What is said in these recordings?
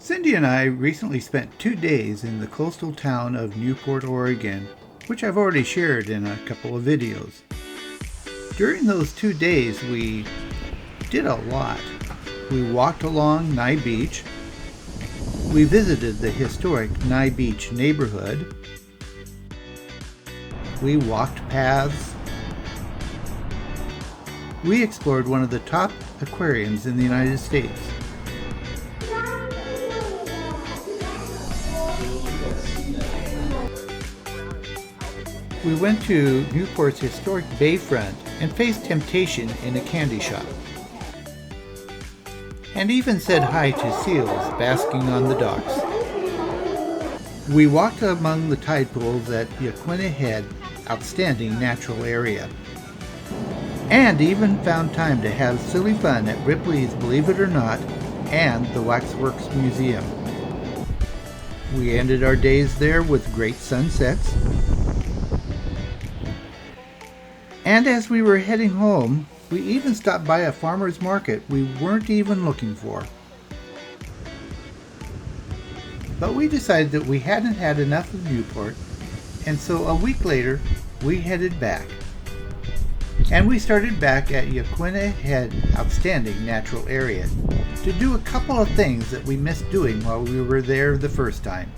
Cindy and I recently spent 2 days in the coastal town of Newport, Oregon, which I've already shared in a couple of videos. During those 2 days, we did a lot. We walked along Nye Beach. We visited the historic Nye Beach neighborhood. We walked paths. We explored one of the top aquariums in the United States. We went to Newport's historic bayfront and faced temptation in a candy shop. And even said hi to seals basking on the docks. We walked among the tide pools at Yaquina Head, outstanding natural area. And even found time to have silly fun at Ripley's Believe It or Not and the Waxworks Museum. We ended our days there with great sunsets. And as we were heading home, we even stopped by a farmer's market we weren't even looking for. But we decided that we hadn't had enough of Newport, and so a week later, we headed back. And we started back at Yaquina Head, outstanding natural area, to do a couple of things that we missed doing while we were there the first time.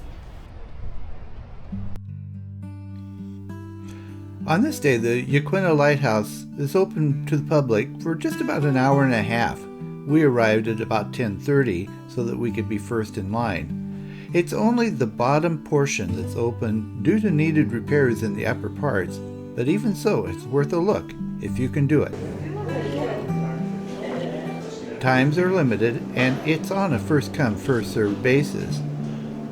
On this day, the Yaquina Lighthouse is open to the public for just about an hour and a half. We arrived at about 10:30 so that we could be first in line. It's only the bottom portion that's open due to needed repairs in the upper parts, but even so, it's worth a look if you can do it. Times are limited and it's on a first-come, first-served basis.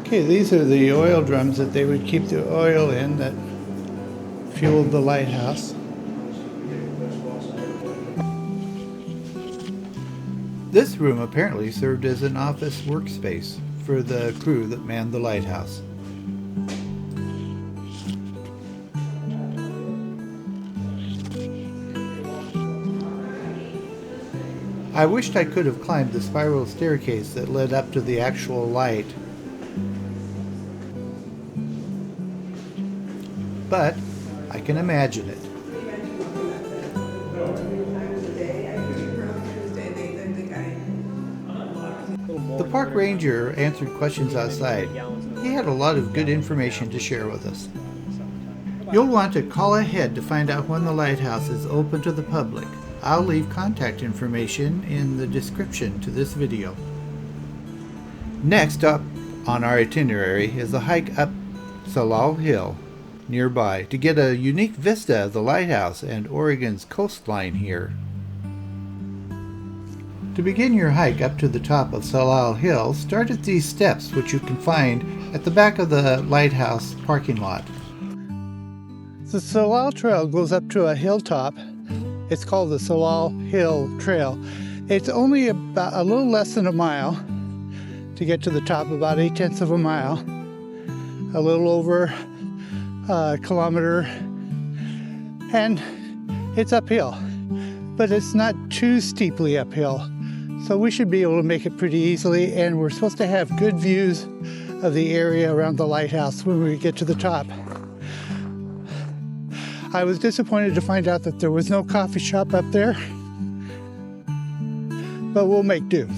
Okay, these are the oil drums that they would keep the oil in that fueled the lighthouse. This room apparently served as an office workspace for the crew that manned the lighthouse. I wished I could have climbed the spiral staircase that led up to the actual light, but I can imagine it. The park ranger answered questions outside. He had a lot of good information to share with us. You'll want to call ahead to find out when the lighthouse is open to the public. I'll leave contact information in the description to this video. Next up on our itinerary is a hike up Salal Hill nearby to get a unique vista of the lighthouse and Oregon's coastline here. To begin your hike up to the top of Salal Hill, start at these steps, which you can find at the back of the lighthouse parking lot. The Salal Trail goes up to a hilltop. It's called the Salal Hill Trail. It's only about a little less than a mile to get to the top, about 0.8 of a mile, a little over a kilometer, and it's uphill, but it's not too steeply uphill, so we should be able to make it pretty easily, and we're supposed to have good views of the area around the lighthouse when we get to the top. I was disappointed to find out that there was no coffee shop up there, but we'll make do.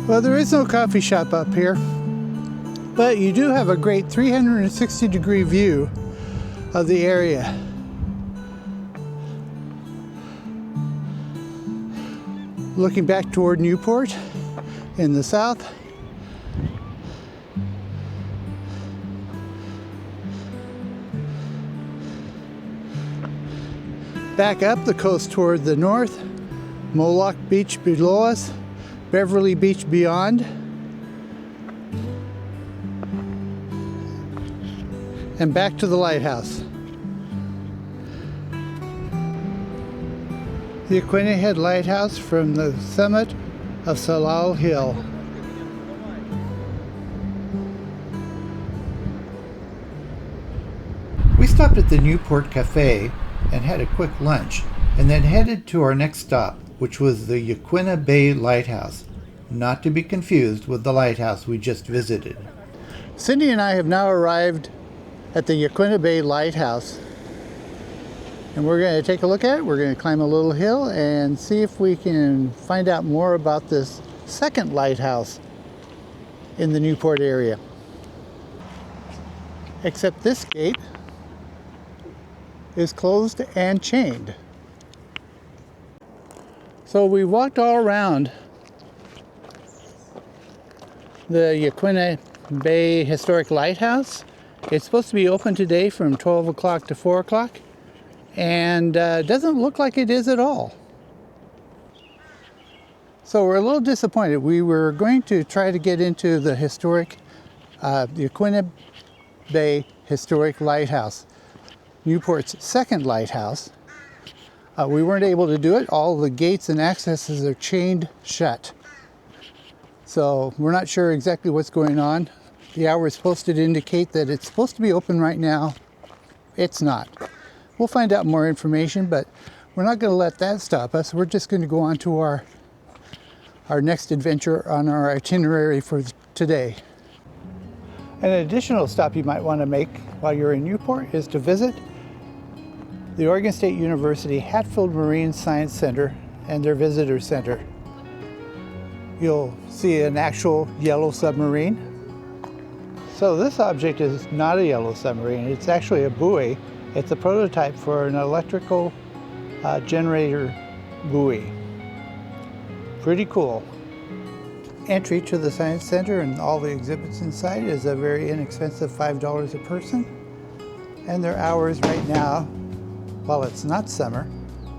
Well, there is no coffee shop up here, but you do have a great 360-degree view of the area. Looking back toward Newport in the south. Back up the coast toward the north, Moloch Beach below us, Beverly Beach beyond. and back to the lighthouse. The Yaquina Head Lighthouse from the summit of Salal Hill. We stopped at the Newport Cafe and had a quick lunch, and then headed to our next stop, which was the Yaquina Bay Lighthouse, not to be confused with the lighthouse we just visited. Cindy and I have now arrived at the Yaquina Bay Lighthouse, and we're going to take a look at it. We're going to climb a little hill and see if we can find out more about this second lighthouse in the Newport area. Except this gate is closed and chained. So we walked all around the Yaquina Bay Historic Lighthouse. It's supposed to be open today from 12 o'clock to 4 o'clock, and doesn't look like it is at all. So we're a little disappointed. We were going to try to get into the historic Yaquina Bay Historic Lighthouse, Newport's second lighthouse. We weren't able to do it. All the gates and accesses are chained shut. So we're not sure exactly what's going on. The hour is supposed to indicate that it's supposed to be open right now. It's not. We'll find out more information, but we're not going to let that stop us. We're just going to go on to our next adventure on our itinerary for today. An additional stop you might want to make while you're in Newport is to visit the Oregon State University Hatfield Marine Science Center and their visitor center. You'll see an actual yellow submarine. So this object is not a yellow submarine, it's actually a buoy. It's a prototype for an electrical generator buoy. Pretty cool. Entry to the Science Center and all the exhibits inside is a very inexpensive $5 a person. And their hours right now, while it's not summer,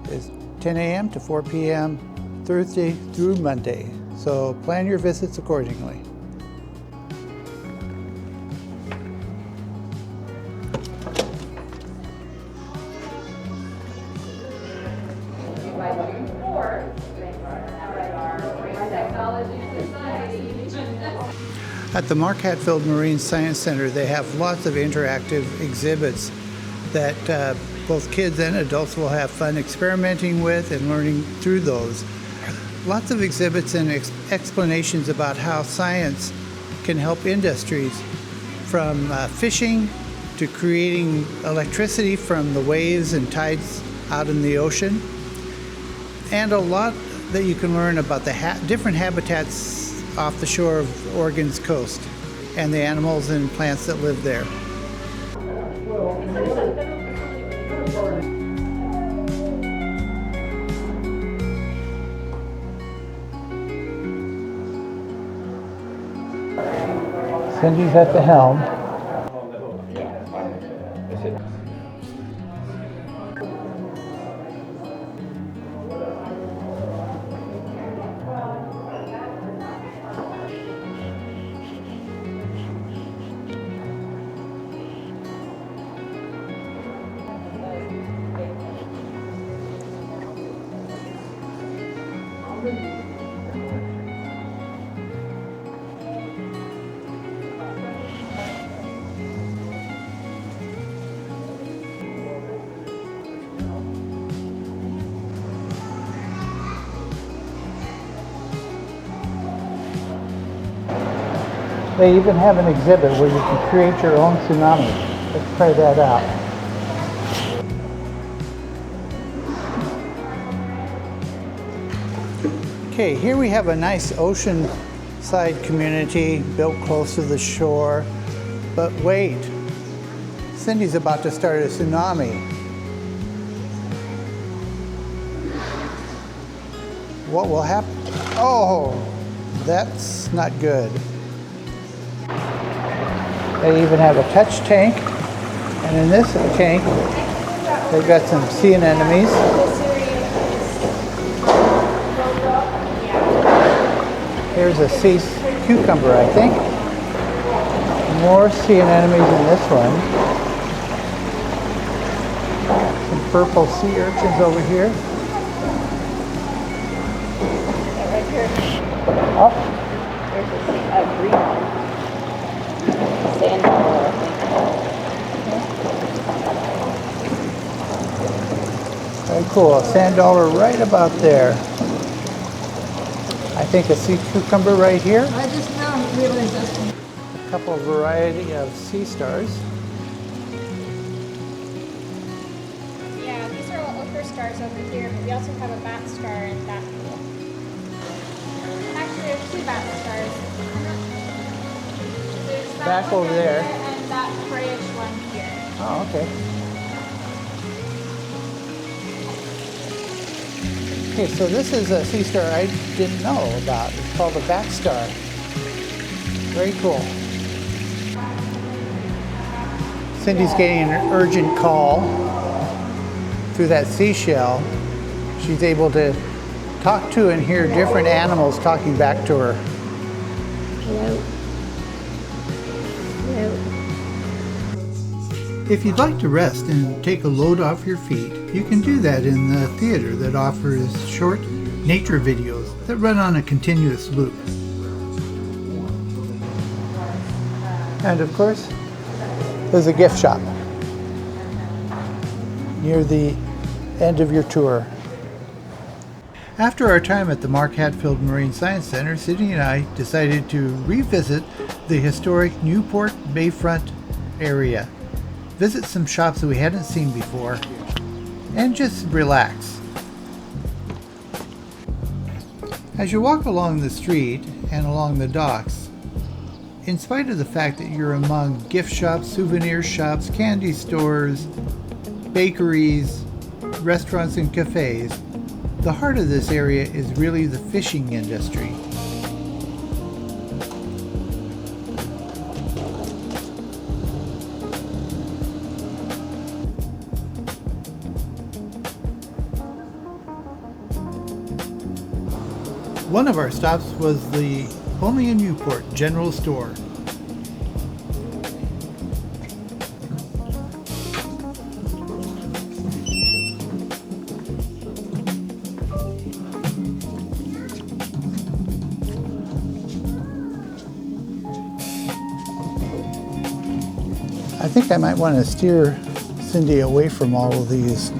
is 10 a.m. to 4 p.m. Thursday through Monday. So plan your visits accordingly. At the Mark Hatfield Marine Science Center, they have lots of interactive exhibits that both kids and adults will have fun experimenting with and learning through those. Lots of exhibits and explanations about how science can help industries, from fishing to creating electricity from the waves and tides out in the ocean, and a lot that you can learn about the different habitats off the shore of Oregon's coast and the animals and plants that live there. Cindy's at the helm. They even have an exhibit where you can create your own tsunami. Let's try that out. Okay, here we have a nice ocean-side community built close to the shore. But wait, Cindy's about to start a tsunami. What will happen? Oh, that's not good. They even have a touch tank, and in this tank, they've got some sea anemones. Here's a sea cucumber, I think. More sea anemones in this one. purple sea urchins over here. Right here. Oh, There's a green one. Sand dollar, I think. very cool. Sand dollar right about there. I think a sea cucumber right here. I just now realized this one. A couple of variety of sea stars. Yeah, these are all ochre stars over here, but we also have a bat star in that pool. Actually, there's two bat stars. There's that Back one over right there. here and that grayish one here. Oh, okay. Okay, so this is a sea star I didn't know about. It's called a bat star. Very cool. Cindy's getting an urgent call through that seashell. She's able to talk to and hear different animals talking back to her. Hello. Hello. If you'd like to rest and take a load off your feet, you can do that in the theater that offers short nature videos that run on a continuous loop. And of course, there's a gift shop near the end of your tour. After our time at the Mark Hatfield Marine Science Center, Cindy and I decided to revisit the historic Newport Bayfront area, visit some shops that we hadn't seen before, and just relax. As you walk along the street and along the docks, in spite of the fact that you're among gift shops, souvenir shops, candy stores, bakeries, restaurants, and cafes, the heart of this area is really the fishing industry. One of our stops was the Only in Newport General Store. I think I might want to steer Cindy away from all of these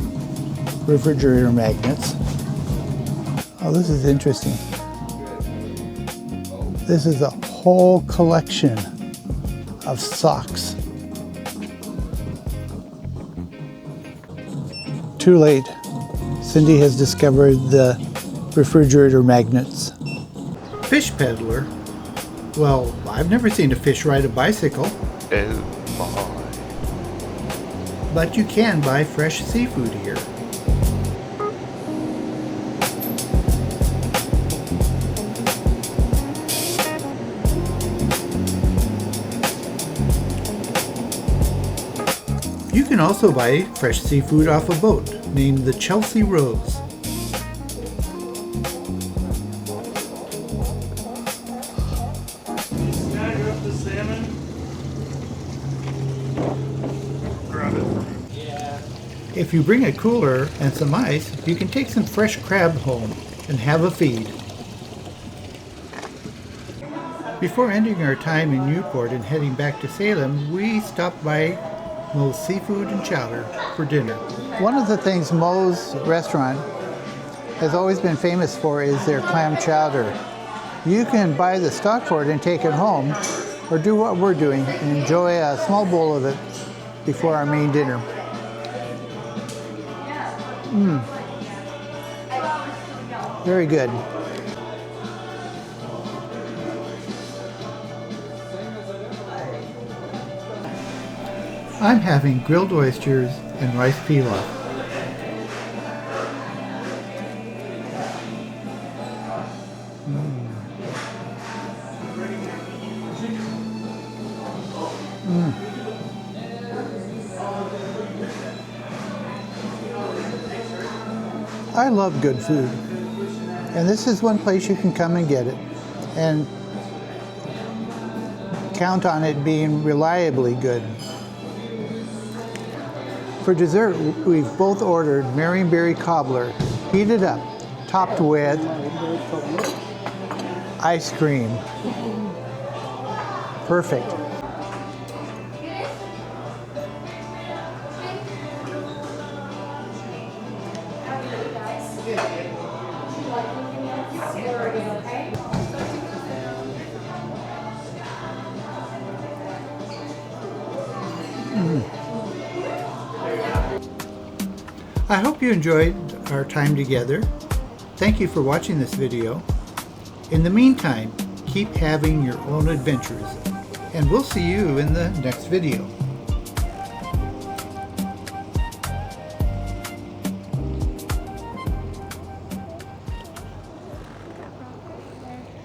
refrigerator magnets. Oh, this is interesting. This is a whole collection of socks. Too late. Cindy has discovered the refrigerator magnets. Fish peddler? Well, I've never seen a fish ride a bicycle. Oh my. But you can buy fresh seafood here. You can also buy fresh seafood off a boat named the Chelsea Rose. Snag up the salmon. Grab it. If you bring a cooler and some ice, you can take some fresh crab home and have a feed. Before ending our time in Newport and heading back to Salem, we stopped by Moe's Seafood and Chowder for dinner. One of the things Moe's restaurant has always been famous for is their clam chowder. You can buy the stock for it and take it home, or do what we're doing and enjoy a small bowl of it before our main dinner. Very good. I'm having grilled oysters and rice pilaf. I love good food, and this is one place you can come and get it and count on it being reliably good. For dessert, we've both ordered Marionberry cobbler, heated up, topped with ice cream. Perfect. I hope you enjoyed our time together. Thank you for watching this video. In the meantime, keep having your own adventures, and we'll see you in the next video.